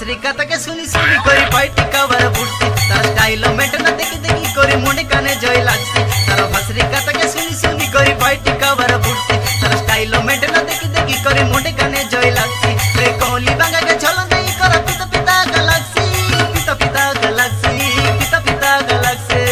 भसरी कथा के सुनी सुनी करी पाइटी कवर बुड़सी तार स्टाइल मेट न देखी देखी करी मुंडे काने जय लागसी तार भसरी कथा के सुनी सुनी करी पाइटी कवर बुड़सी तार स्टाइल मेट न देखी देखी करी मुंडे काने जय लागसी रे कोली बांगा के चलो नहीं कर पिता पिता गैलेक्सी पिता पिता गैलेक्सी पिता पिता गैलेक्सी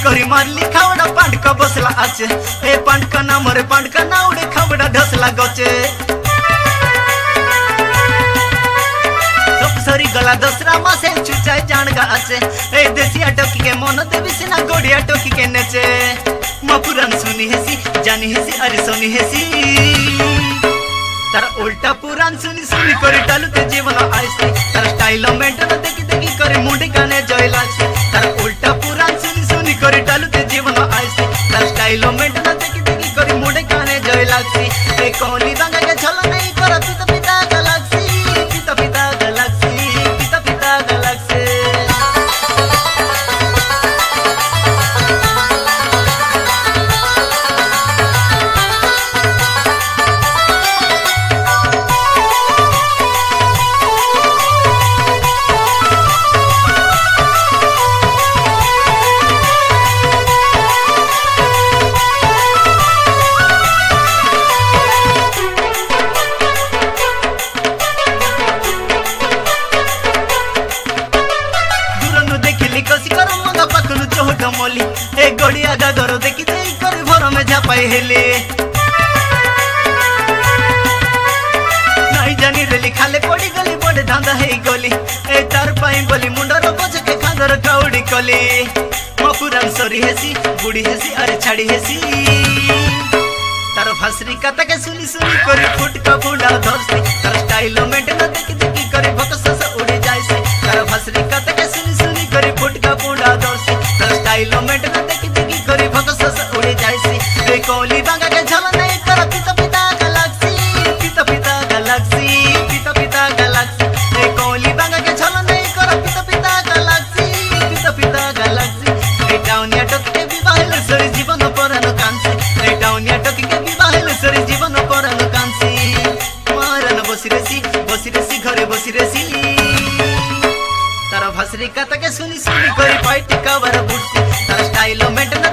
करी मारली खावड़ा पांड का बसला आचे ए पांड का नाम रे पांड का नावड़े खावड़ा ढसला गचे सब सरी गला दसरा मासे चुचाई जान गा आचे ए देसिया टोकी के मन देवी सिना गोड़िया टोकी के नचे मपुरन सुनी हेसी जानी हेसी अरे सोनी हेसी तार उल्टा पुराण सुनी सुनी करी टालू ते जीवन आइसी तार स्टाइल मेंटेन देखी देखी करी मुंडे काने जय लागसी तार उल्टा पुराण सुनी सुनी करी टालू ते जीवन आइसी तार स्टाइल मेंटेन देखी देखी करी मुंडे काने जय लागसी ए कोली बांगा के चलो नहीं कर पिता पिता गैलेक्सी पिता पिता गैलेक्सी पिता पिता गैलेक्सी मोली ए गोड़िया गागरो देखी देई करे भर में झापाई हेले नहीं जानी रेली खाले पड़ी गली बड़े धांधा है गली ए तार पाई बोली मुंडर बोझ के खांदर काउडी कली मपुरान सरी हेसी बुढ़ी हेसी अरे छाड़ी हेसी तार भसरी कथा के सुनी सुनी करे फुट का फुंडा धरसी तार स्टाइल मेंटेन देखी देखी करे भकस से उड़ी जायसी तार भसरी कथा के सुनी सुनी करे फुट का फुंडा धरसी स्टाइल मेंटेन देखी देखी करी भकस से उड़ी जायसी रे कोली बांगा के झल नहीं कर पिता पिता गैलेक्सी पिता पिता गैलेक्सी पिता पिता गैलेक्सी रे कोली बांगा के झल नहीं कर पिता पिता गैलेक्सी पिता पिता गैलेक्सी रे टाउनिया टोकी के विवाहल सरी जीवन परन कांसी रे टाउनिया टोकी के विवाहल सरी जीवन परन कांसी मारन बसी रेसी घरे बसी रेसी तार भसरी कथा के सुनी सुनी करी पाइटी कवर बुड़सी तार स्टाइल मेंटेन